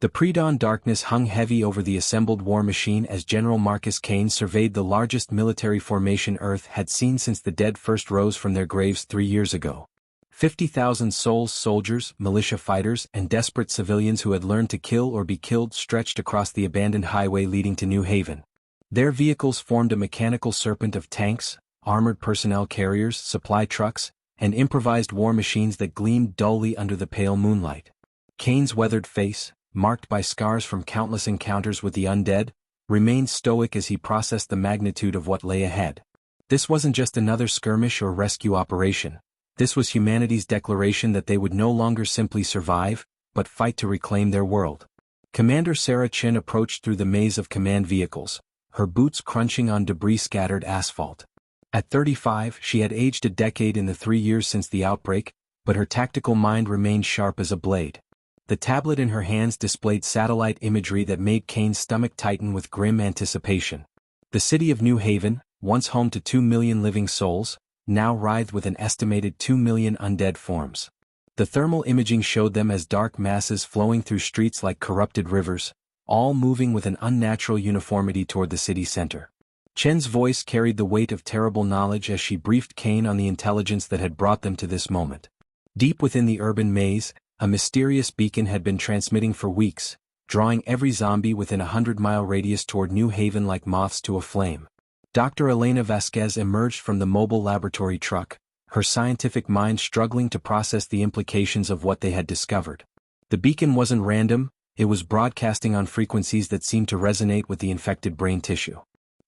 The pre-dawn darkness hung heavy over the assembled war machine as General Marcus Kane surveyed the largest military formation Earth had seen since the dead first rose from their graves 3 years ago. 50,000 souls, soldiers, militia fighters, and desperate civilians who had learned to kill or be killed stretched across the abandoned highway leading to New Haven. Their vehicles formed a mechanical serpent of tanks, armored personnel carriers, supply trucks, and improvised war machines that gleamed dully under the pale moonlight. Kane's weathered face, marked by scars from countless encounters with the undead, remained stoic as he processed the magnitude of what lay ahead. This wasn't just another skirmish or rescue operation. This was humanity's declaration that they would no longer simply survive, but fight to reclaim their world. Commander Sarah Chin approached through the maze of command vehicles, her boots crunching on debris-scattered asphalt. At 35, she had aged a decade in the 3 years since the outbreak, but her tactical mind remained sharp as a blade. The tablet in her hands displayed satellite imagery that made Kane's stomach tighten with grim anticipation. The city of New Haven, once home to 2 million living souls, now writhed with an estimated 2 million undead forms. The thermal imaging showed them as dark masses flowing through streets like corrupted rivers, all moving with an unnatural uniformity toward the city center. Chen's voice carried the weight of terrible knowledge as she briefed Kane on the intelligence that had brought them to this moment. Deep within the urban maze, a mysterious beacon had been transmitting for weeks, drawing every zombie within a 100-mile radius toward New Haven like moths to a flame. Dr. Elena Vasquez emerged from the mobile laboratory truck, her scientific mind struggling to process the implications of what they had discovered. The beacon wasn't random, it was broadcasting on frequencies that seemed to resonate with the infected brain tissue.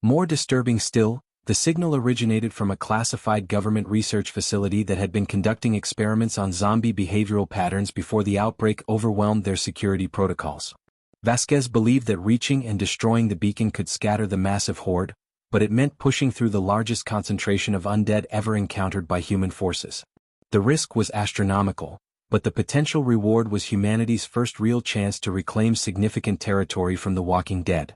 More disturbing still, the signal originated from a classified government research facility that had been conducting experiments on zombie behavioral patterns before the outbreak overwhelmed their security protocols. Vasquez believed that reaching and destroying the beacon could scatter the massive horde, but it meant pushing through the largest concentration of undead ever encountered by human forces. The risk was astronomical, but the potential reward was humanity's first real chance to reclaim significant territory from the walking dead.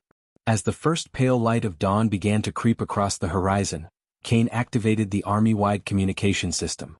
As the first pale light of dawn began to creep across the horizon, Kane activated the army-wide communication system.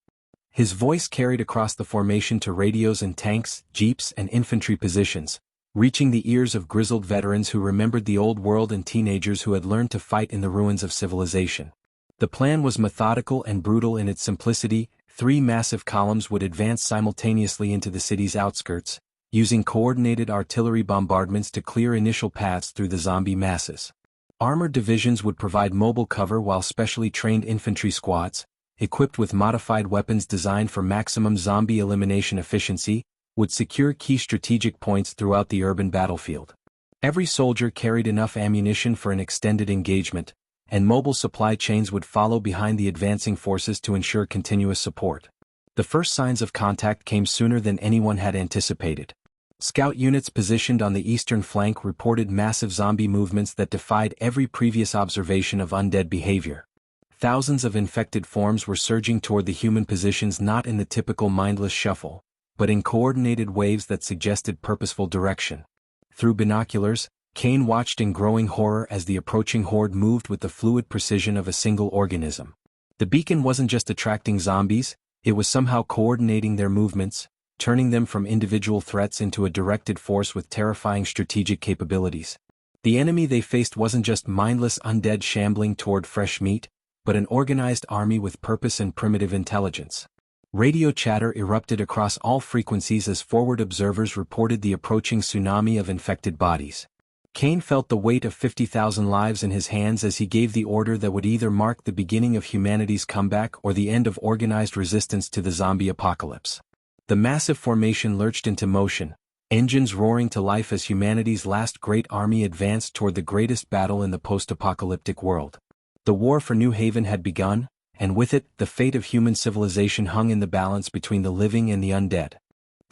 His voice carried across the formation to radios in tanks, jeeps, and infantry positions, reaching the ears of grizzled veterans who remembered the old world and teenagers who had learned to fight in the ruins of civilization. The plan was methodical and brutal in its simplicity. 3 massive columns would advance simultaneously into the city's outskirts, using coordinated artillery bombardments to clear initial paths through the zombie masses. Armored divisions would provide mobile cover while specially trained infantry squads, equipped with modified weapons designed for maximum zombie elimination efficiency, would secure key strategic points throughout the urban battlefield. Every soldier carried enough ammunition for an extended engagement, and mobile supply chains would follow behind the advancing forces to ensure continuous support. The first signs of contact came sooner than anyone had anticipated. Scout units positioned on the eastern flank reported massive zombie movements that defied every previous observation of undead behavior. Thousands of infected forms were surging toward the human positions, not in the typical mindless shuffle, but in coordinated waves that suggested purposeful direction. Through binoculars, Kane watched in growing horror as the approaching horde moved with the fluid precision of a single organism. The beacon wasn't just attracting zombies, it was somehow coordinating their movements, turning them from individual threats into a directed force with terrifying strategic capabilities. The enemy they faced wasn't just mindless undead shambling toward fresh meat, but an organized army with purpose and primitive intelligence. Radio chatter erupted across all frequencies as forward observers reported the approaching tsunami of infected bodies. Kane felt the weight of 50,000 lives in his hands as he gave the order that would either mark the beginning of humanity's comeback or the end of organized resistance to the zombie apocalypse. The massive formation lurched into motion, engines roaring to life as humanity's last great army advanced toward the greatest battle in the post-apocalyptic world. The war for New Haven had begun, and with it, the fate of human civilization hung in the balance between the living and the undead.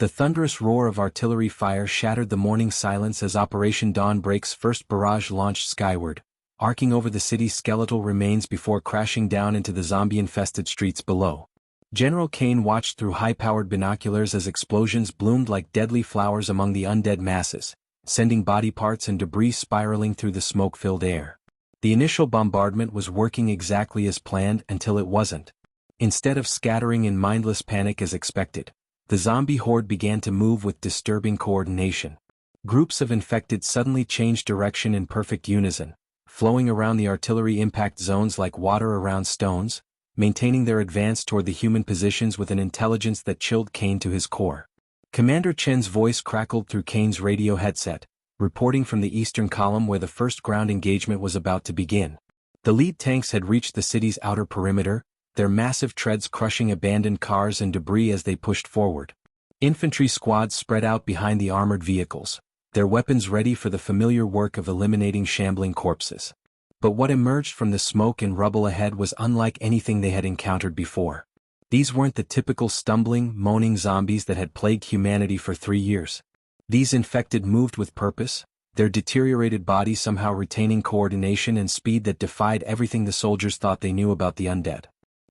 The thunderous roar of artillery fire shattered the morning silence as Operation Dawnbreak's first barrage launched skyward, arcing over the city's skeletal remains before crashing down into the zombie-infested streets below. General Kane watched through high-powered binoculars as explosions bloomed like deadly flowers among the undead masses, sending body parts and debris spiraling through the smoke-filled air. The initial bombardment was working exactly as planned until it wasn't. Instead of scattering in mindless panic as expected, the zombie horde began to move with disturbing coordination. Groups of infected suddenly changed direction in perfect unison, flowing around the artillery impact zones like water around stones, maintaining their advance toward the human positions with an intelligence that chilled Kane to his core. Commander Chen's voice crackled through Kane's radio headset, reporting from the eastern column where the first ground engagement was about to begin. The lead tanks had reached the city's outer perimeter, their massive treads crushing abandoned cars and debris as they pushed forward. Infantry squads spread out behind the armored vehicles, their weapons ready for the familiar work of eliminating shambling corpses. But what emerged from the smoke and rubble ahead was unlike anything they had encountered before. These weren't the typical stumbling, moaning zombies that had plagued humanity for 3 years. These infected moved with purpose, their deteriorated bodies somehow retaining coordination and speed that defied everything the soldiers thought they knew about the undead.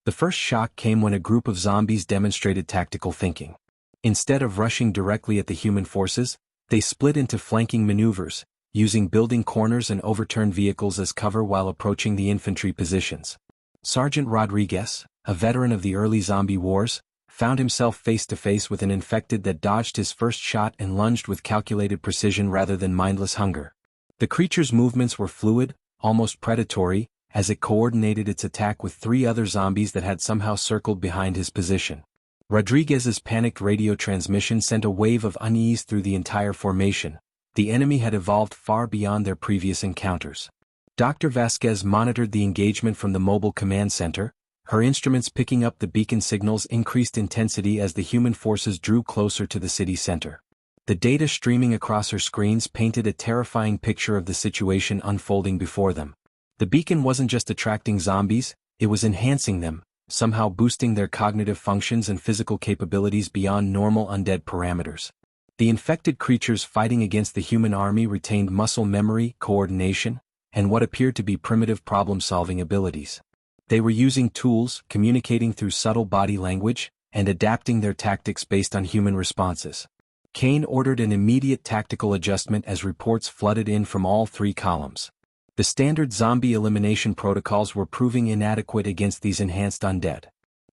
The first shock came when a group of zombies demonstrated tactical thinking. Instead of rushing directly at the human forces, they split into flanking maneuvers, using building corners and overturned vehicles as cover while approaching the infantry positions. Sergeant Rodriguez, a veteran of the early zombie wars, found himself face-to-face with an infected that dodged his first shot and lunged with calculated precision rather than mindless hunger. The creature's movements were fluid, almost predatory, as it coordinated its attack with 3 other zombies that had somehow circled behind his position. Rodriguez's panicked radio transmission sent a wave of unease through the entire formation. The enemy had evolved far beyond their previous encounters. Dr. Vasquez monitored the engagement from the mobile command center, her instruments picking up the beacon signals increased intensity as the human forces drew closer to the city center. The data streaming across her screens painted a terrifying picture of the situation unfolding before them. The beacon wasn't just attracting zombies, it was enhancing them, somehow boosting their cognitive functions and physical capabilities beyond normal undead parameters. The infected creatures fighting against the human army retained muscle memory, coordination, and what appeared to be primitive problem-solving abilities. They were using tools, communicating through subtle body language, and adapting their tactics based on human responses. Kane ordered an immediate tactical adjustment as reports flooded in from all 3 columns. The standard zombie elimination protocols were proving inadequate against these enhanced undead.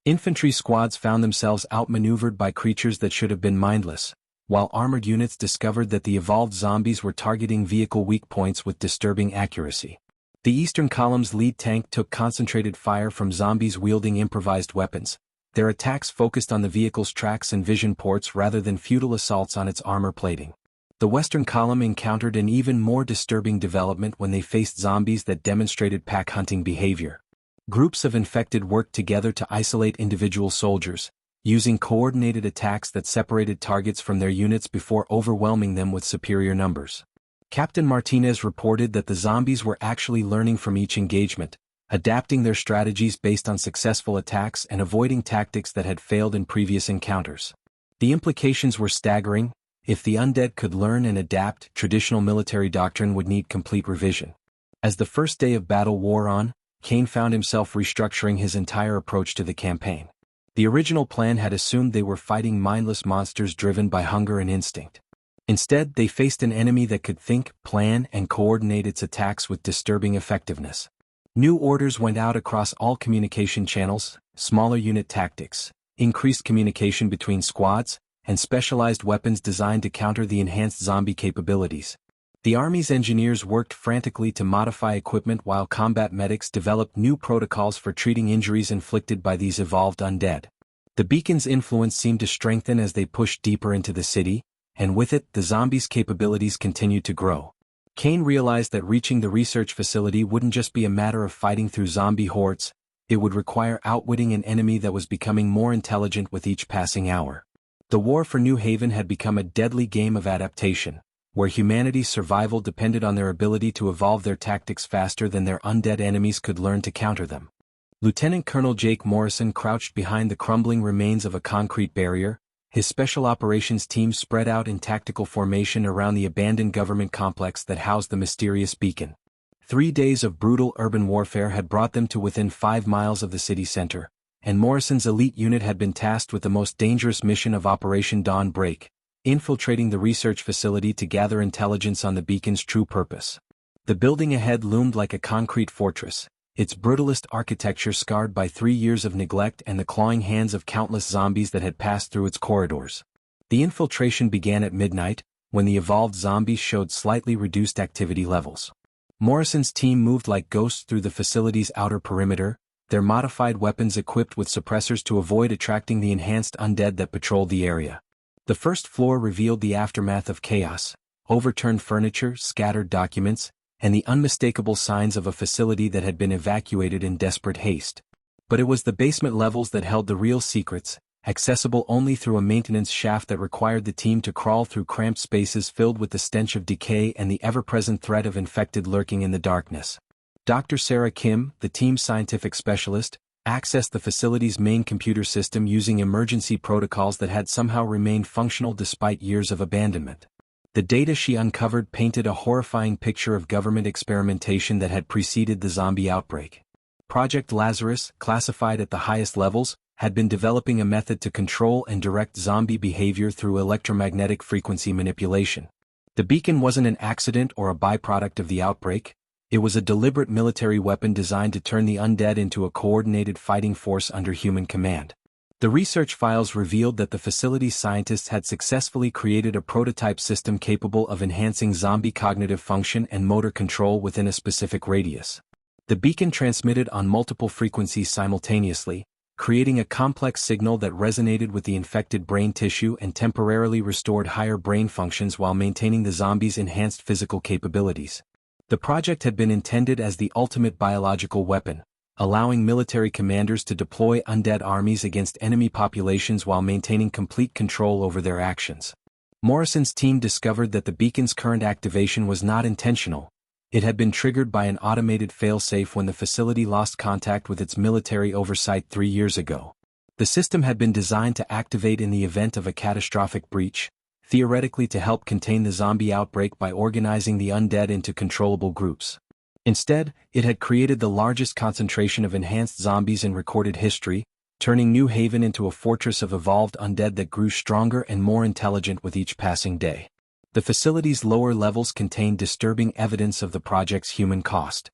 Infantry squads found themselves outmaneuvered by creatures that should have been mindless, while armored units discovered that the evolved zombies were targeting vehicle weak points with disturbing accuracy. The eastern column's lead tank took concentrated fire from zombies wielding improvised weapons. Their attacks focused on the vehicle's tracks and vision ports rather than futile assaults on its armor plating. The western column encountered an even more disturbing development when they faced zombies that demonstrated pack-hunting behavior. Groups of infected worked together to isolate individual soldiers, using coordinated attacks that separated targets from their units before overwhelming them with superior numbers. Captain Martinez reported that the zombies were actually learning from each engagement, adapting their strategies based on successful attacks and avoiding tactics that had failed in previous encounters. The implications were staggering. If the undead could learn and adapt, traditional military doctrine would need complete revision. As the first day of battle wore on, Kane found himself restructuring his entire approach to the campaign. The original plan had assumed they were fighting mindless monsters driven by hunger and instinct. Instead, they faced an enemy that could think, plan, and coordinate its attacks with disturbing effectiveness. New orders went out across all communication channels, smaller unit tactics, increased communication between squads, and specialized weapons designed to counter the enhanced zombie capabilities. The Army's engineers worked frantically to modify equipment while combat medics developed new protocols for treating injuries inflicted by these evolved undead. The beacon's influence seemed to strengthen as they pushed deeper into the city, and with it, the zombies' capabilities continued to grow. Kane realized that reaching the research facility wouldn't just be a matter of fighting through zombie hordes, it would require outwitting an enemy that was becoming more intelligent with each passing hour. The war for New Haven had become a deadly game of adaptation, where humanity's survival depended on their ability to evolve their tactics faster than their undead enemies could learn to counter them. Lieutenant Colonel Jake Morrison crouched behind the crumbling remains of a concrete barrier, his special operations team spread out in tactical formation around the abandoned government complex that housed the mysterious beacon. 3 days of brutal urban warfare had brought them to within 5 miles of the city center, and Morrison's elite unit had been tasked with the most dangerous mission of Operation Dawn Break, infiltrating the research facility to gather intelligence on the beacon's true purpose. The building ahead loomed like a concrete fortress, its brutalist architecture scarred by 3 years of neglect and the clawing hands of countless zombies that had passed through its corridors. The infiltration began at midnight, when the evolved zombies showed slightly reduced activity levels. Morrison's team moved like ghosts through the facility's outer perimeter, their modified weapons equipped with suppressors to avoid attracting the enhanced undead that patrolled the area. The first floor revealed the aftermath of chaos: overturned furniture, scattered documents, and the unmistakable signs of a facility that had been evacuated in desperate haste. But it was the basement levels that held the real secrets, accessible only through a maintenance shaft that required the team to crawl through cramped spaces filled with the stench of decay and the ever-present threat of infected lurking in the darkness. Dr. Sarah Kim, the team's scientific specialist, accessed the facility's main computer system using emergency protocols that had somehow remained functional despite years of abandonment. The data she uncovered painted a horrifying picture of government experimentation that had preceded the zombie outbreak. Project Lazarus, classified at the highest levels, had been developing a method to control and direct zombie behavior through electromagnetic frequency manipulation. The beacon wasn't an accident or a byproduct of the outbreak. It was a deliberate military weapon designed to turn the undead into a coordinated fighting force under human command. The research files revealed that the facility's scientists had successfully created a prototype system capable of enhancing zombie cognitive function and motor control within a specific radius. The beacon transmitted on multiple frequencies simultaneously, creating a complex signal that resonated with the infected brain tissue and temporarily restored higher brain functions while maintaining the zombies' enhanced physical capabilities. The project had been intended as the ultimate biological weapon, allowing military commanders to deploy undead armies against enemy populations while maintaining complete control over their actions. Morrison's team discovered that the beacon's current activation was not intentional. It had been triggered by an automated failsafe when the facility lost contact with its military oversight 3 years ago. The system had been designed to activate in the event of a catastrophic breach, theoretically to help contain the zombie outbreak by organizing the undead into controllable groups. Instead, it had created the largest concentration of enhanced zombies in recorded history, turning New Haven into a fortress of evolved undead that grew stronger and more intelligent with each passing day. The facility's lower levels contained disturbing evidence of the project's human cost.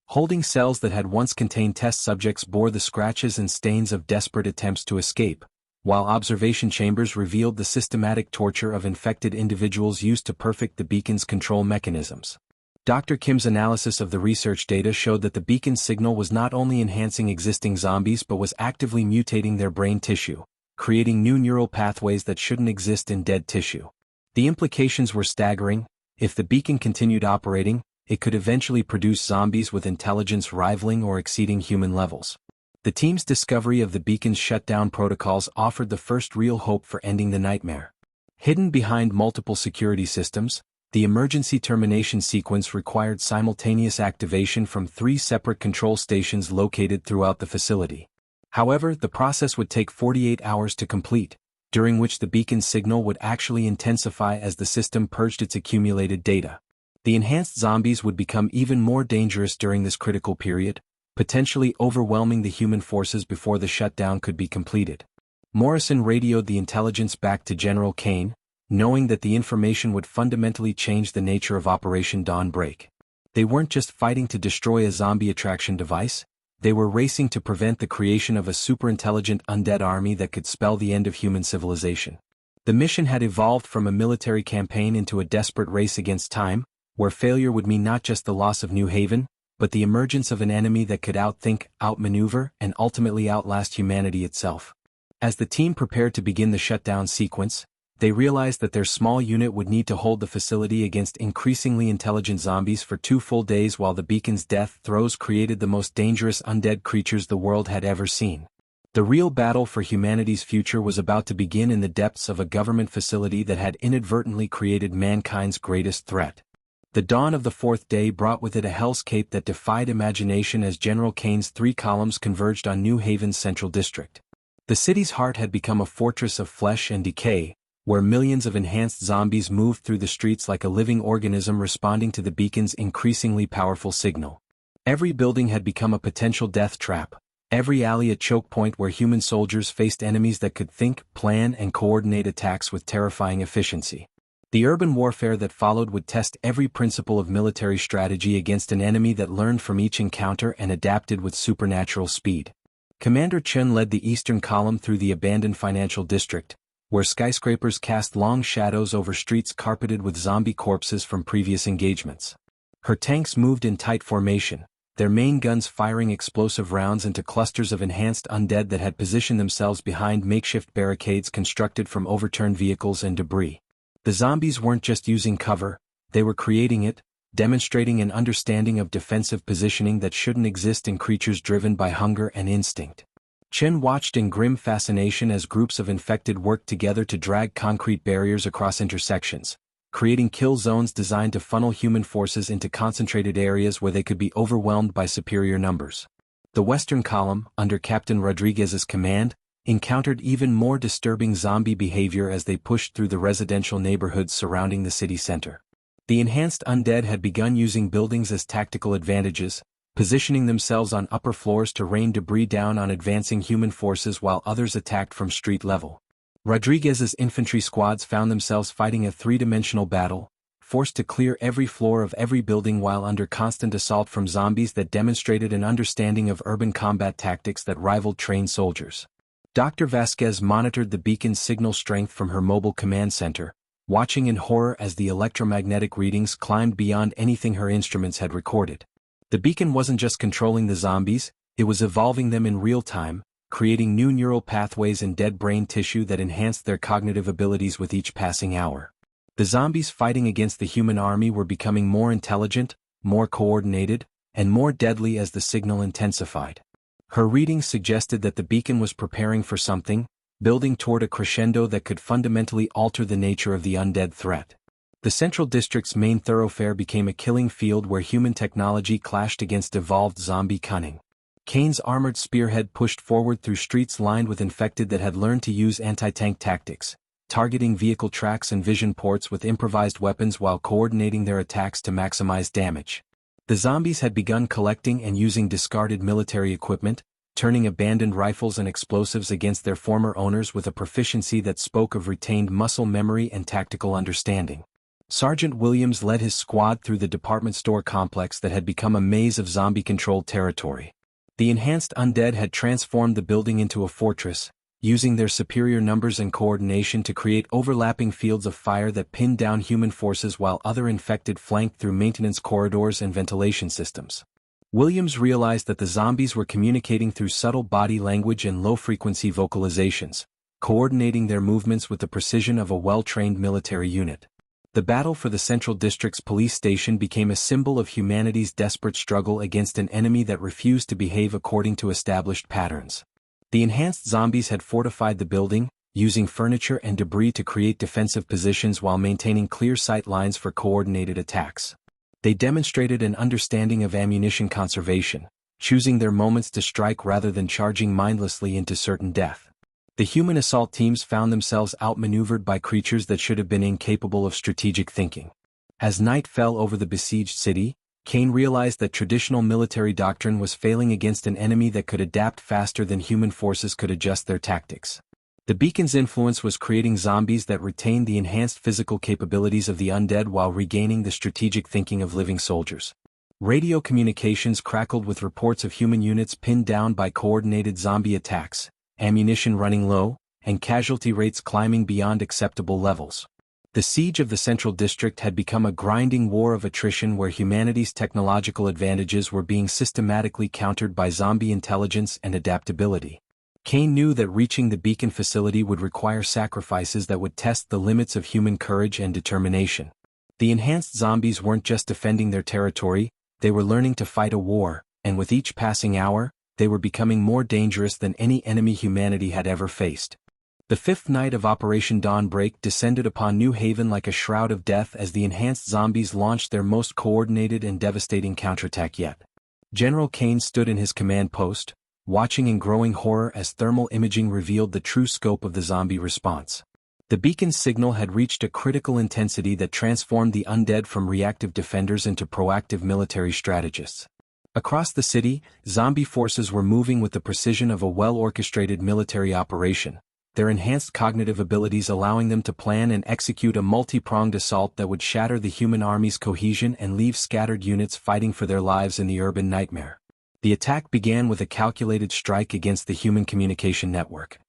Holding cells that had once contained test subjects bore the scratches and stains of desperate attempts to escape, while observation chambers revealed the systematic torture of infected individuals used to perfect the beacon's control mechanisms. Dr. Kim's analysis of the research data showed that the beacon signal was not only enhancing existing zombies but was actively mutating their brain tissue, creating new neural pathways that shouldn't exist in dead tissue. The implications were staggering. If the beacon continued operating, it could eventually produce zombies with intelligence rivaling or exceeding human levels. The team's discovery of the beacon's shutdown protocols offered the first real hope for ending the nightmare. Hidden behind multiple security systems, the emergency termination sequence required simultaneous activation from 3 separate control stations located throughout the facility. However, the process would take 48 hours to complete, during which the beacon's signal would actually intensify as the system purged its accumulated data. The enhanced zombies would become even more dangerous during this critical period, potentially overwhelming the human forces before the shutdown could be completed. Morrison radioed the intelligence back to General Kane, knowing that the information would fundamentally change the nature of Operation Dawnbreak. They weren't just fighting to destroy a zombie attraction device, they were racing to prevent the creation of a superintelligent undead army that could spell the end of human civilization. The mission had evolved from a military campaign into a desperate race against time, where failure would mean not just the loss of New Haven, but the emergence of an enemy that could outthink, outmaneuver, and ultimately outlast humanity itself. As the team prepared to begin the shutdown sequence, they realized that their small unit would need to hold the facility against increasingly intelligent zombies for 2 full days while the beacon's death throes created the most dangerous undead creatures the world had ever seen. The real battle for humanity's future was about to begin in the depths of a government facility that had inadvertently created mankind's greatest threat. The dawn of the 4th day brought with it a hellscape that defied imagination as General Kane's 3 columns converged on New Haven's central district. The city's heart had become a fortress of flesh and decay, where millions of enhanced zombies moved through the streets like a living organism responding to the beacon's increasingly powerful signal. Every building had become a potential death trap, every alley a choke point where human soldiers faced enemies that could think, plan, and coordinate attacks with terrifying efficiency. The urban warfare that followed would test every principle of military strategy against an enemy that learned from each encounter and adapted with supernatural speed. Commander Chen led the Eastern Column through the abandoned financial district, where skyscrapers cast long shadows over streets carpeted with zombie corpses from previous engagements. Her tanks moved in tight formation, their main guns firing explosive rounds into clusters of enhanced undead that had positioned themselves behind makeshift barricades constructed from overturned vehicles and debris. The zombies weren't just using cover, they were creating it, demonstrating an understanding of defensive positioning that shouldn't exist in creatures driven by hunger and instinct. Chen watched in grim fascination as groups of infected worked together to drag concrete barriers across intersections, creating kill zones designed to funnel human forces into concentrated areas where they could be overwhelmed by superior numbers. The Western Column, under Captain Rodriguez's command, encountered even more disturbing zombie behavior as they pushed through the residential neighborhoods surrounding the city center. The enhanced undead had begun using buildings as tactical advantages, positioning themselves on upper floors to rain debris down on advancing human forces while others attacked from street level. Rodriguez's infantry squads found themselves fighting a three-dimensional battle, forced to clear every floor of every building while under constant assault from zombies that demonstrated an understanding of urban combat tactics that rivaled trained soldiers. Dr. Vasquez monitored the beacon's signal strength from her mobile command center, watching in horror as the electromagnetic readings climbed beyond anything her instruments had recorded. The beacon wasn't just controlling the zombies, it was evolving them in real time, creating new neural pathways in dead brain tissue that enhanced their cognitive abilities with each passing hour. The zombies fighting against the human army were becoming more intelligent, more coordinated, and more deadly as the signal intensified. Her readings suggested that the beacon was preparing for something, building toward a crescendo that could fundamentally alter the nature of the undead threat. The Central District's main thoroughfare became a killing field where human technology clashed against evolved zombie cunning. Kane's armored spearhead pushed forward through streets lined with infected that had learned to use anti-tank tactics, targeting vehicle tracks and vision ports with improvised weapons while coordinating their attacks to maximize damage. The zombies had begun collecting and using discarded military equipment, turning abandoned rifles and explosives against their former owners with a proficiency that spoke of retained muscle memory and tactical understanding. Sergeant Williams led his squad through the department store complex that had become a maze of zombie-controlled territory. The enhanced undead had transformed the building into a fortress, using their superior numbers and coordination to create overlapping fields of fire that pinned down human forces while other infected flanked through maintenance corridors and ventilation systems. Williams realized that the zombies were communicating through subtle body language and low-frequency vocalizations, coordinating their movements with the precision of a well-trained military unit. The battle for the Central District's police station became a symbol of humanity's desperate struggle against an enemy that refused to behave according to established patterns. The enhanced zombies had fortified the building, using furniture and debris to create defensive positions while maintaining clear sight lines for coordinated attacks. They demonstrated an understanding of ammunition conservation, choosing their moments to strike rather than charging mindlessly into certain death. The human assault teams found themselves outmaneuvered by creatures that should have been incapable of strategic thinking. As night fell over the besieged city, Kane realized that traditional military doctrine was failing against an enemy that could adapt faster than human forces could adjust their tactics. The beacon's influence was creating zombies that retained the enhanced physical capabilities of the undead while regaining the strategic thinking of living soldiers. Radio communications crackled with reports of human units pinned down by coordinated zombie attacks, ammunition running low, and casualty rates climbing beyond acceptable levels. The siege of the Central District had become a grinding war of attrition where humanity's technological advantages were being systematically countered by zombie intelligence and adaptability. Kane knew that reaching the beacon facility would require sacrifices that would test the limits of human courage and determination. The enhanced zombies weren't just defending their territory, they were learning to fight a war, and with each passing hour, they were becoming more dangerous than any enemy humanity had ever faced. The fifth night of Operation Dawnbreak descended upon New Haven like a shroud of death as the enhanced zombies launched their most coordinated and devastating counterattack yet. General Kane stood in his command post, watching in growing horror as thermal imaging revealed the true scope of the zombie response. The beacon's signal had reached a critical intensity that transformed the undead from reactive defenders into proactive military strategists. Across the city, zombie forces were moving with the precision of a well-orchestrated military operation, their enhanced cognitive abilities allowing them to plan and execute a multi-pronged assault that would shatter the human army's cohesion and leave scattered units fighting for their lives in the urban nightmare. The attack began with a calculated strike against the human communication network.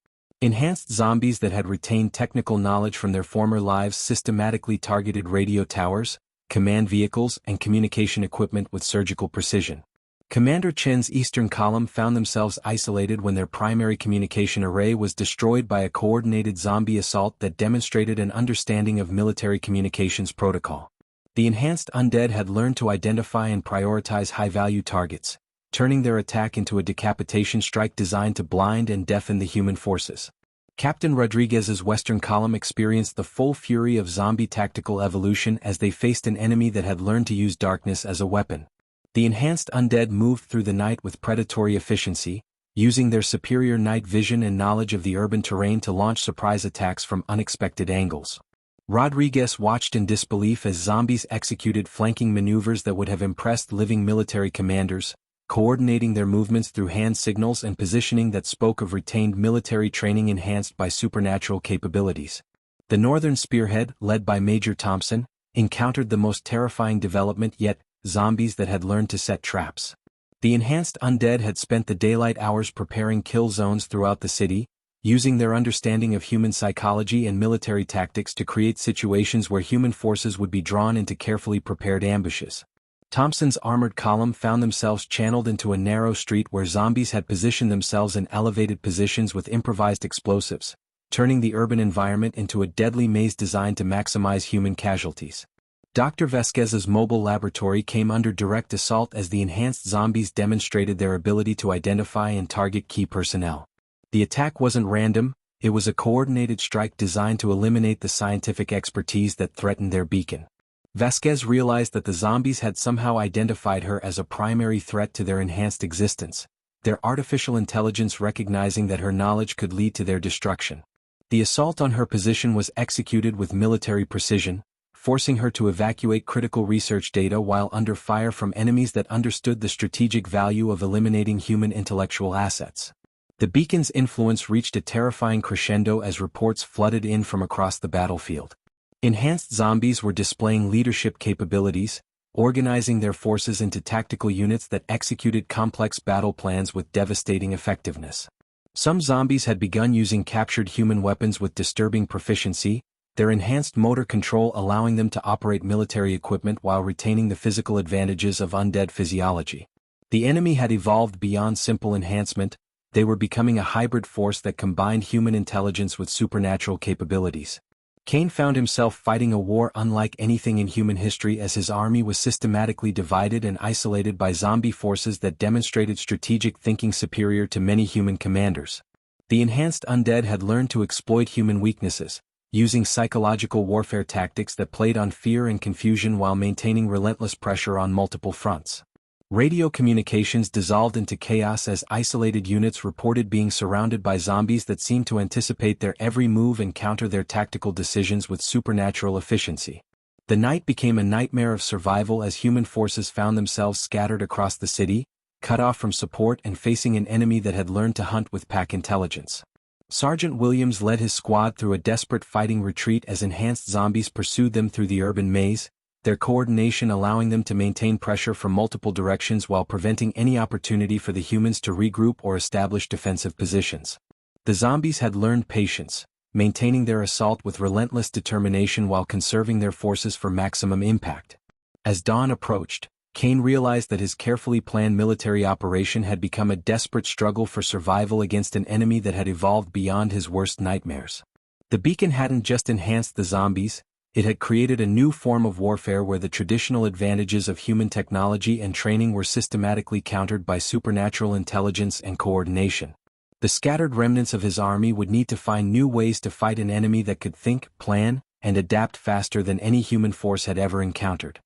Enhanced zombies that had retained technical knowledge from their former lives systematically targeted radio towers, command vehicles, and communication equipment with surgical precision. Commander Chen's eastern column found themselves isolated when their primary communication array was destroyed by a coordinated zombie assault that demonstrated an understanding of military communications protocol. The enhanced undead had learned to identify and prioritize high-value targets, turning their attack into a decapitation strike designed to blind and deafen the human forces. Captain Rodriguez's western column experienced the full fury of zombie tactical evolution as they faced an enemy that had learned to use darkness as a weapon. The enhanced undead moved through the night with predatory efficiency, using their superior night vision and knowledge of the urban terrain to launch surprise attacks from unexpected angles. Rodriguez watched in disbelief as zombies executed flanking maneuvers that would have impressed living military commanders, coordinating their movements through hand signals and positioning that spoke of retained military training enhanced by supernatural capabilities. The Northern Spearhead, led by Major Thompson, encountered the most terrifying development yet: zombies that had learned to set traps. The enhanced undead had spent the daylight hours preparing kill zones throughout the city, using their understanding of human psychology and military tactics to create situations where human forces would be drawn into carefully prepared ambushes. Thompson's armored column found themselves channeled into a narrow street where zombies had positioned themselves in elevated positions with improvised explosives, turning the urban environment into a deadly maze designed to maximize human casualties. Dr. Vasquez's mobile laboratory came under direct assault as the enhanced zombies demonstrated their ability to identify and target key personnel. The attack wasn't random, it was a coordinated strike designed to eliminate the scientific expertise that threatened their beacon. Vasquez realized that the zombies had somehow identified her as a primary threat to their enhanced existence, their artificial intelligence recognizing that her knowledge could lead to their destruction. The assault on her position was executed with military precision, forcing her to evacuate critical research data while under fire from enemies that understood the strategic value of eliminating human intellectual assets. The beacon's influence reached a terrifying crescendo as reports flooded in from across the battlefield. Enhanced zombies were displaying leadership capabilities, organizing their forces into tactical units that executed complex battle plans with devastating effectiveness. Some zombies had begun using captured human weapons with disturbing proficiency, their enhanced motor control allowing them to operate military equipment while retaining the physical advantages of undead physiology. The enemy had evolved beyond simple enhancement, they were becoming a hybrid force that combined human intelligence with supernatural capabilities. Kane found himself fighting a war unlike anything in human history as his army was systematically divided and isolated by zombie forces that demonstrated strategic thinking superior to many human commanders. The enhanced undead had learned to exploit human weaknesses, using psychological warfare tactics that played on fear and confusion while maintaining relentless pressure on multiple fronts. Radio communications dissolved into chaos as isolated units reported being surrounded by zombies that seemed to anticipate their every move and counter their tactical decisions with supernatural efficiency. The night became a nightmare of survival as human forces found themselves scattered across the city, cut off from support and facing an enemy that had learned to hunt with pack intelligence. Sergeant Williams led his squad through a desperate fighting retreat as enhanced zombies pursued them through the urban maze, their coordination allowing them to maintain pressure from multiple directions while preventing any opportunity for the humans to regroup or establish defensive positions. The zombies had learned patience, maintaining their assault with relentless determination while conserving their forces for maximum impact. As dawn approached, Kane realized that his carefully planned military operation had become a desperate struggle for survival against an enemy that had evolved beyond his worst nightmares. The beacon hadn't just enhanced the zombies, it had created a new form of warfare where the traditional advantages of human technology and training were systematically countered by supernatural intelligence and coordination. The scattered remnants of his army would need to find new ways to fight an enemy that could think, plan, and adapt faster than any human force had ever encountered.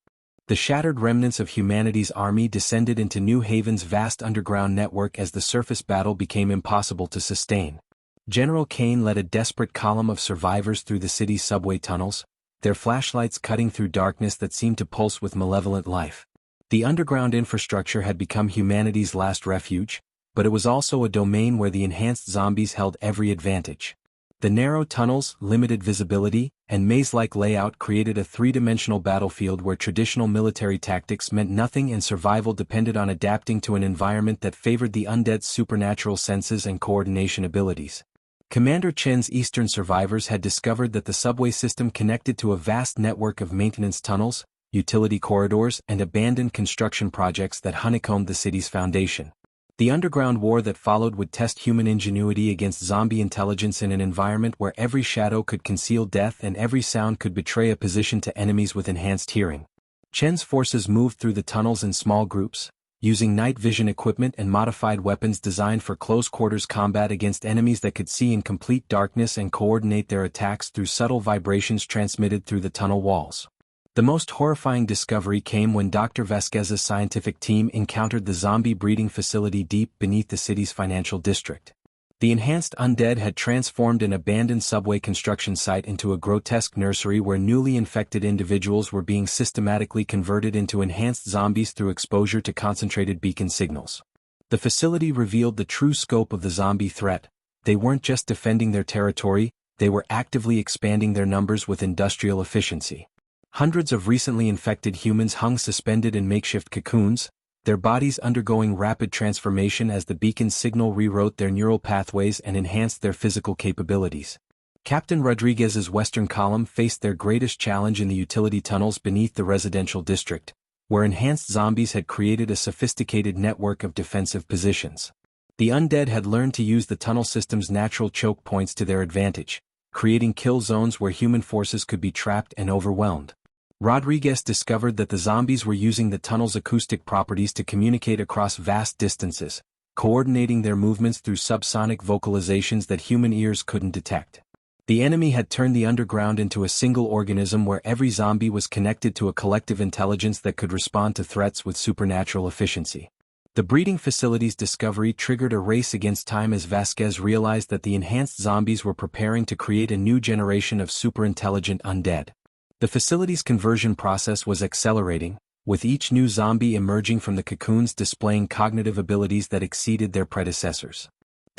The shattered remnants of humanity's army descended into New Haven's vast underground network as the surface battle became impossible to sustain. General Kane led a desperate column of survivors through the city's subway tunnels, their flashlights cutting through darkness that seemed to pulse with malevolent life. The underground infrastructure had become humanity's last refuge, but it was also a domain where the enhanced zombies held every advantage. The narrow tunnels, limited visibility, and maze-like layout created a three-dimensional battlefield where traditional military tactics meant nothing and survival depended on adapting to an environment that favored the undead's supernatural senses and coordination abilities. Commander Chen's Eastern survivors had discovered that the subway system connected to a vast network of maintenance tunnels, utility corridors, and abandoned construction projects that honeycombed the city's foundation. The underground war that followed would test human ingenuity against zombie intelligence in an environment where every shadow could conceal death and every sound could betray a position to enemies with enhanced hearing. Chen's forces moved through the tunnels in small groups, using night vision equipment and modified weapons designed for close-quarters combat against enemies that could see in complete darkness and coordinate their attacks through subtle vibrations transmitted through the tunnel walls. The most horrifying discovery came when Dr. Vasquez's scientific team encountered the zombie breeding facility deep beneath the city's financial district. The enhanced undead had transformed an abandoned subway construction site into a grotesque nursery where newly infected individuals were being systematically converted into enhanced zombies through exposure to concentrated beacon signals. The facility revealed the true scope of the zombie threat. They weren't just defending their territory, they were actively expanding their numbers with industrial efficiency. Hundreds of recently infected humans hung suspended in makeshift cocoons, their bodies undergoing rapid transformation as the beacon's signal rewrote their neural pathways and enhanced their physical capabilities. Captain Rodriguez's Western Column faced their greatest challenge in the utility tunnels beneath the residential district, where enhanced zombies had created a sophisticated network of defensive positions. The undead had learned to use the tunnel system's natural choke points to their advantage, creating kill zones where human forces could be trapped and overwhelmed. Rodriguez discovered that the zombies were using the tunnel's acoustic properties to communicate across vast distances, coordinating their movements through subsonic vocalizations that human ears couldn't detect. The enemy had turned the underground into a single organism where every zombie was connected to a collective intelligence that could respond to threats with supernatural efficiency. The breeding facility's discovery triggered a race against time as Vasquez realized that the enhanced zombies were preparing to create a new generation of superintelligent undead. The facility's conversion process was accelerating, with each new zombie emerging from the cocoons displaying cognitive abilities that exceeded their predecessors.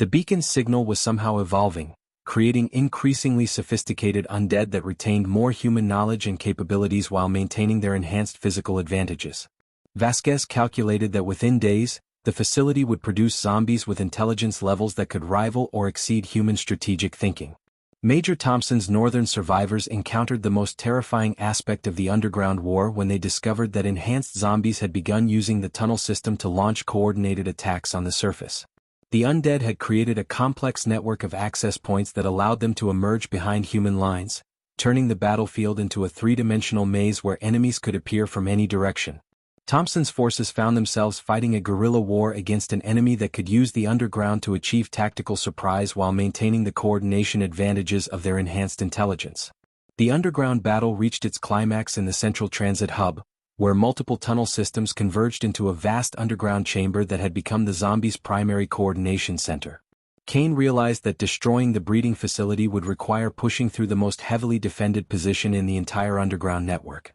The beacon's signal was somehow evolving, creating increasingly sophisticated undead that retained more human knowledge and capabilities while maintaining their enhanced physical advantages. Vasquez calculated that within days, the facility would produce zombies with intelligence levels that could rival or exceed human strategic thinking. Major Thompson's northern survivors encountered the most terrifying aspect of the underground war when they discovered that enhanced zombies had begun using the tunnel system to launch coordinated attacks on the surface. The undead had created a complex network of access points that allowed them to emerge behind human lines, turning the battlefield into a three-dimensional maze where enemies could appear from any direction. Thompson's forces found themselves fighting a guerrilla war against an enemy that could use the underground to achieve tactical surprise while maintaining the coordination advantages of their enhanced intelligence. The underground battle reached its climax in the central transit hub, where multiple tunnel systems converged into a vast underground chamber that had become the zombies' primary coordination center. Kane realized that destroying the breeding facility would require pushing through the most heavily defended position in the entire underground network.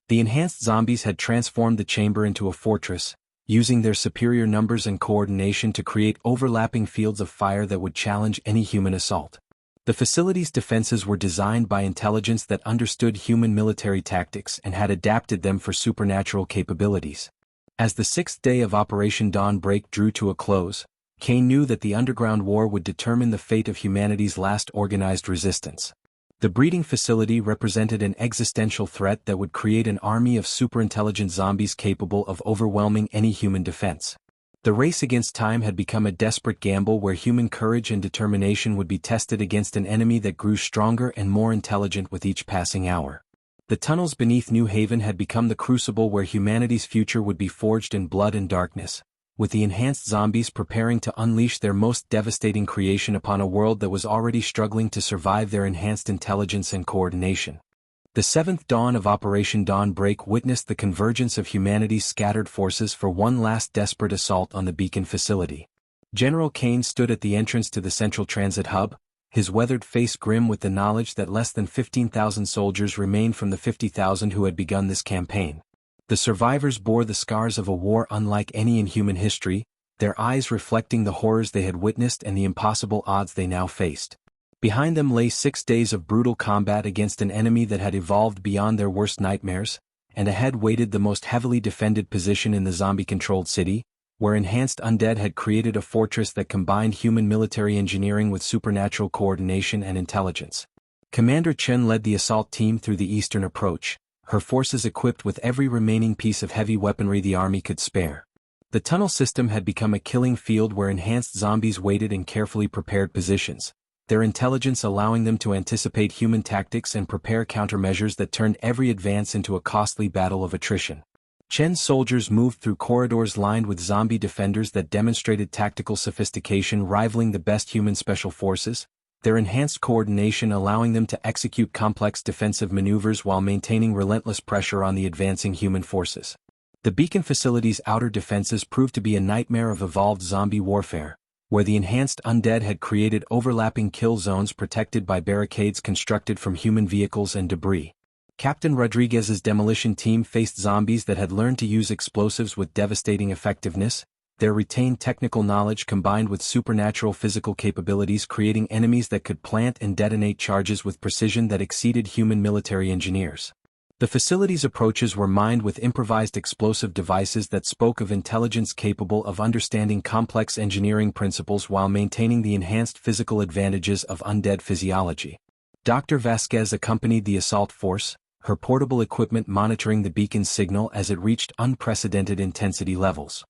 The enhanced zombies had transformed the chamber into a fortress, using their superior numbers and coordination to create overlapping fields of fire that would challenge any human assault. The facility's defenses were designed by intelligence that understood human military tactics and had adapted them for supernatural capabilities. As the sixth day of Operation Dawnbreak drew to a close, Kane knew that the underground war would determine the fate of humanity's last organized resistance. The breeding facility represented an existential threat that would create an army of superintelligent zombies capable of overwhelming any human defense. The race against time had become a desperate gamble where human courage and determination would be tested against an enemy that grew stronger and more intelligent with each passing hour. The tunnels beneath New Haven had become the crucible where humanity's future would be forged in blood and darkness, with the enhanced zombies preparing to unleash their most devastating creation upon a world that was already struggling to survive their enhanced intelligence and coordination. The seventh dawn of Operation Dawnbreak witnessed the convergence of humanity's scattered forces for one last desperate assault on the beacon facility. General Kane stood at the entrance to the central transit hub, his weathered face grim with the knowledge that less than 15,000 soldiers remained from the 50,000 who had begun this campaign. The survivors bore the scars of a war unlike any in human history, their eyes reflecting the horrors they had witnessed and the impossible odds they now faced. Behind them lay 6 days of brutal combat against an enemy that had evolved beyond their worst nightmares, and ahead waited the most heavily defended position in the zombie-controlled city, where enhanced undead had created a fortress that combined human military engineering with supernatural coordination and intelligence. Commander Chen led the assault team through the eastern approach, her forces equipped with every remaining piece of heavy weaponry the army could spare. The tunnel system had become a killing field where enhanced zombies waited in carefully prepared positions, their intelligence allowing them to anticipate human tactics and prepare countermeasures that turned every advance into a costly battle of attrition. Chen's soldiers moved through corridors lined with zombie defenders that demonstrated tactical sophistication rivaling the best human special forces, their enhanced coordination allowing them to execute complex defensive maneuvers while maintaining relentless pressure on the advancing human forces. The beacon facility's outer defenses proved to be a nightmare of evolved zombie warfare, where the enhanced undead had created overlapping kill zones protected by barricades constructed from human vehicles and debris. Captain Rodriguez's demolition team faced zombies that had learned to use explosives with devastating effectiveness, their retained technical knowledge combined with supernatural physical capabilities creating enemies that could plant and detonate charges with precision that exceeded human military engineers. The facility's approaches were mined with improvised explosive devices that spoke of intelligence capable of understanding complex engineering principles while maintaining the enhanced physical advantages of undead physiology. Dr. Vasquez accompanied the assault force, her portable equipment monitoring the beacon's signal as it reached unprecedented intensity levels.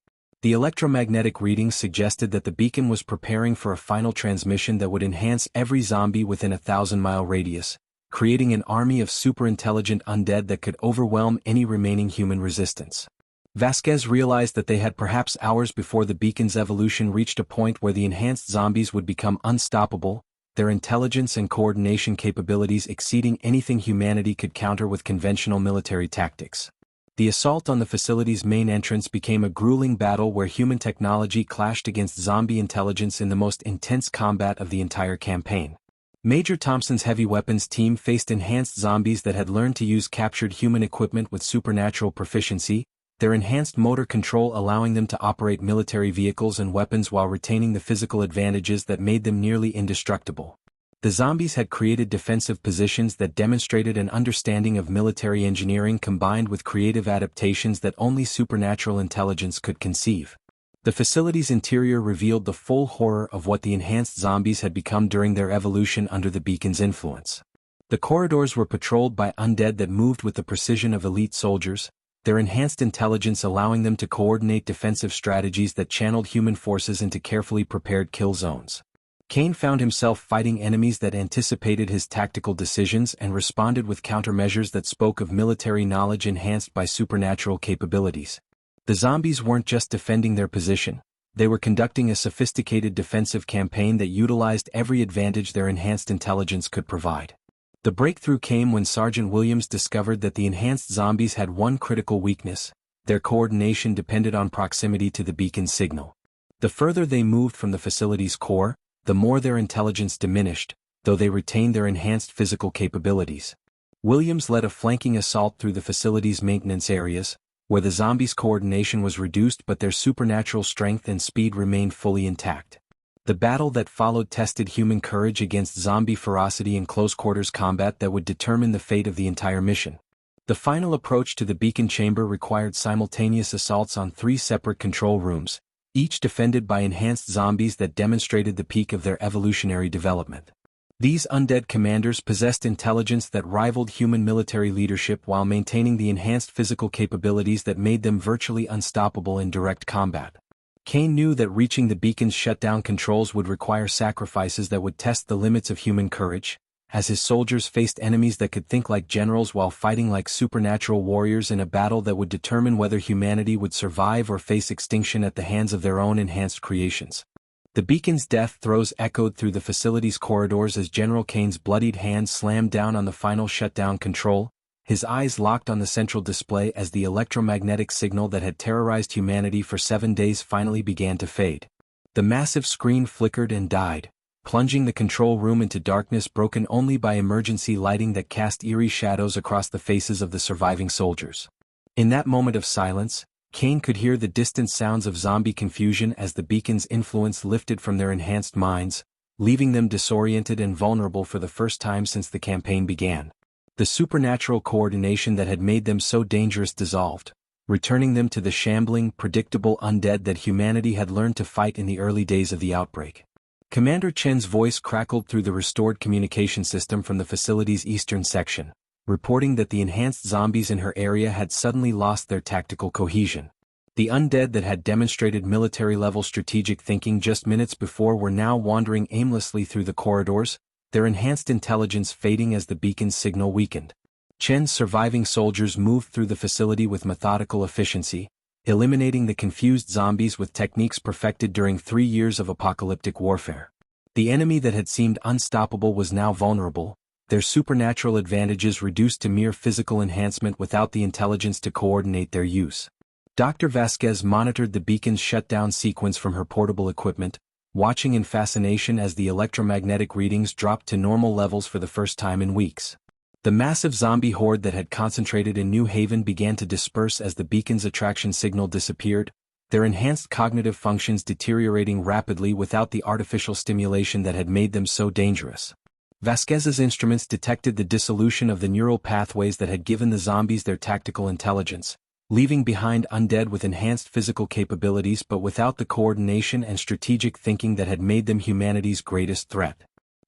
The electromagnetic readings suggested that the beacon was preparing for a final transmission that would enhance every zombie within a 1,000-mile radius, creating an army of super-intelligent undead that could overwhelm any remaining human resistance. Vasquez realized that they had perhaps hours before the beacon's evolution reached a point where the enhanced zombies would become unstoppable, their intelligence and coordination capabilities exceeding anything humanity could counter with conventional military tactics. The assault on the facility's main entrance became a grueling battle where human technology clashed against zombie intelligence in the most intense combat of the entire campaign. Major Thompson's heavy weapons team faced enhanced zombies that had learned to use captured human equipment with supernatural proficiency, their enhanced motor control allowing them to operate military vehicles and weapons while retaining the physical advantages that made them nearly indestructible. The zombies had created defensive positions that demonstrated an understanding of military engineering combined with creative adaptations that only supernatural intelligence could conceive. The facility's interior revealed the full horror of what the enhanced zombies had become during their evolution under the beacon's influence. The corridors were patrolled by undead that moved with the precision of elite soldiers, their enhanced intelligence allowing them to coordinate defensive strategies that channeled human forces into carefully prepared kill zones. Kane found himself fighting enemies that anticipated his tactical decisions and responded with countermeasures that spoke of military knowledge enhanced by supernatural capabilities. The zombies weren't just defending their position, they were conducting a sophisticated defensive campaign that utilized every advantage their enhanced intelligence could provide. The breakthrough came when Sergeant Williams discovered that the enhanced zombies had one critical weakness: their coordination depended on proximity to the beacon's signal. The further they moved from the facility's core, the more their intelligence diminished, though they retained their enhanced physical capabilities. Williams led a flanking assault through the facility's maintenance areas, where the zombies' coordination was reduced but their supernatural strength and speed remained fully intact. The battle that followed tested human courage against zombie ferocity in close-quarters combat that would determine the fate of the entire mission. The final approach to the beacon chamber required simultaneous assaults on 3 separate control rooms, each defended by enhanced zombies that demonstrated the peak of their evolutionary development. These undead commanders possessed intelligence that rivaled human military leadership while maintaining the enhanced physical capabilities that made them virtually unstoppable in direct combat. Kane knew that reaching the beacon's shutdown controls would require sacrifices that would test the limits of human courage, as his soldiers faced enemies that could think like generals while fighting like supernatural warriors in a battle that would determine whether humanity would survive or face extinction at the hands of their own enhanced creations. The beacon's death throes echoed through the facility's corridors as General Kane's bloodied hand slammed down on the final shutdown control, his eyes locked on the central display as the electromagnetic signal that had terrorized humanity for 7 days finally began to fade. The massive screen flickered and died, plunging the control room into darkness broken only by emergency lighting that cast eerie shadows across the faces of the surviving soldiers. In that moment of silence, Kane could hear the distant sounds of zombie confusion as the beacon's influence lifted from their enhanced minds, leaving them disoriented and vulnerable for the first time since the campaign began. The supernatural coordination that had made them so dangerous dissolved, returning them to the shambling, predictable undead that humanity had learned to fight in the early days of the outbreak. Commander Chen's voice crackled through the restored communication system from the facility's eastern section, reporting that the enhanced zombies in her area had suddenly lost their tactical cohesion. The undead that had demonstrated military-level strategic thinking just minutes before were now wandering aimlessly through the corridors, their enhanced intelligence fading as the beacon's signal weakened. Chen's surviving soldiers moved through the facility with methodical efficiency, eliminating the confused zombies with techniques perfected during 3 years of apocalyptic warfare. The enemy that had seemed unstoppable was now vulnerable, their supernatural advantages reduced to mere physical enhancement without the intelligence to coordinate their use. Dr. Vasquez monitored the beacon's shutdown sequence from her portable equipment, watching in fascination as the electromagnetic readings dropped to normal levels for the first time in weeks. The massive zombie horde that had concentrated in New Haven began to disperse as the beacon's attraction signal disappeared, their enhanced cognitive functions deteriorating rapidly without the artificial stimulation that had made them so dangerous. Vasquez's instruments detected the dissolution of the neural pathways that had given the zombies their tactical intelligence, leaving behind undead with enhanced physical capabilities but without the coordination and strategic thinking that had made them humanity's greatest threat.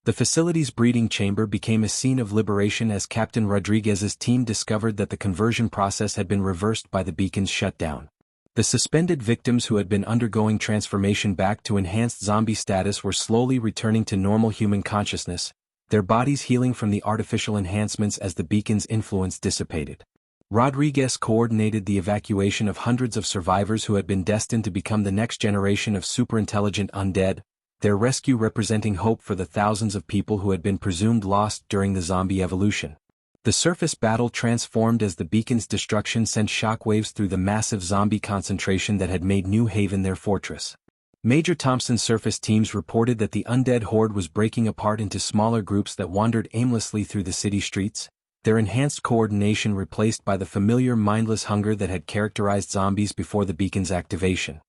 The facility's breeding chamber became a scene of liberation as Captain Rodriguez's team discovered that the conversion process had been reversed by the beacon's shutdown. The suspended victims who had been undergoing transformation back to enhanced zombie status were slowly returning to normal human consciousness, their bodies healing from the artificial enhancements as the beacon's influence dissipated. Rodriguez coordinated the evacuation of hundreds of survivors who had been destined to become the next generation of superintelligent undead, their rescue representing hope for the thousands of people who had been presumed lost during the zombie evolution. The surface battle transformed as the beacon's destruction sent shockwaves through the massive zombie concentration that had made New Haven their fortress. Major Thompson's surface teams reported that the undead horde was breaking apart into smaller groups that wandered aimlessly through the city streets, their enhanced coordination replaced by the familiar mindless hunger that had characterized zombies before the beacon's activation.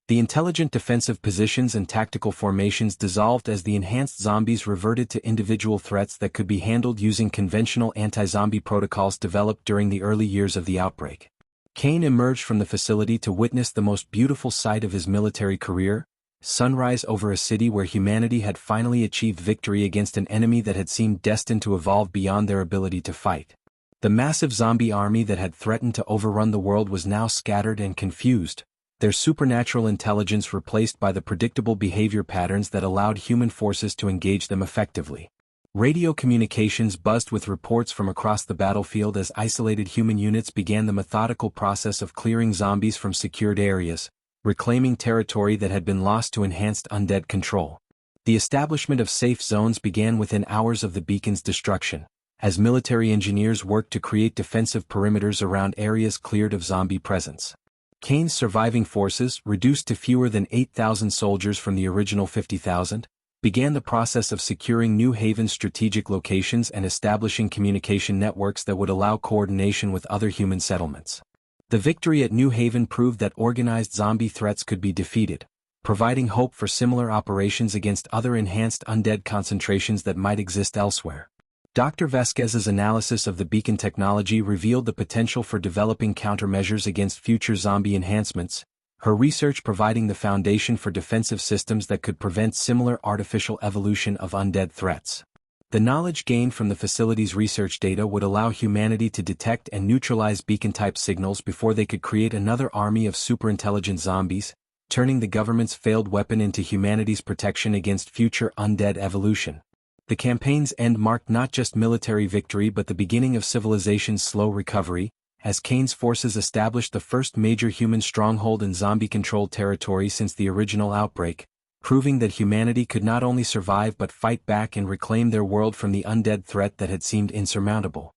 The intelligent defensive positions and tactical formations dissolved as the enhanced zombies reverted to individual threats that could be handled using conventional anti-zombie protocols developed during the early years of the outbreak. Kane emerged from the facility to witness the most beautiful sight of his military career, sunrise over a city where humanity had finally achieved victory against an enemy that had seemed destined to evolve beyond their ability to fight. The massive zombie army that had threatened to overrun the world was now scattered and confused, their supernatural intelligence replaced by the predictable behavior patterns that allowed human forces to engage them effectively. Radio communications buzzed with reports from across the battlefield as isolated human units began the methodical process of clearing zombies from secured areas, reclaiming territory that had been lost to enhanced undead control. The establishment of safe zones began within hours of the beacon's destruction, as military engineers worked to create defensive perimeters around areas cleared of zombie presence. Kane's surviving forces, reduced to fewer than 8,000 soldiers from the original 50,000, began the process of securing New Haven's strategic locations and establishing communication networks that would allow coordination with other human settlements. The victory at New Haven proved that organized zombie threats could be defeated, providing hope for similar operations against other enhanced undead concentrations that might exist elsewhere. Dr. Vasquez's analysis of the beacon technology revealed the potential for developing countermeasures against future zombie enhancements, her research providing the foundation for defensive systems that could prevent similar artificial evolution of undead threats. The knowledge gained from the facility's research data would allow humanity to detect and neutralize beacon-type signals before they could create another army of superintelligent zombies, turning the government's failed weapon into humanity's protection against future undead evolution. The campaign's end marked not just military victory but the beginning of civilization's slow recovery, as Kane's forces established the first major human stronghold in zombie-controlled territory since the original outbreak, proving that humanity could not only survive but fight back and reclaim their world from the undead threat that had seemed insurmountable.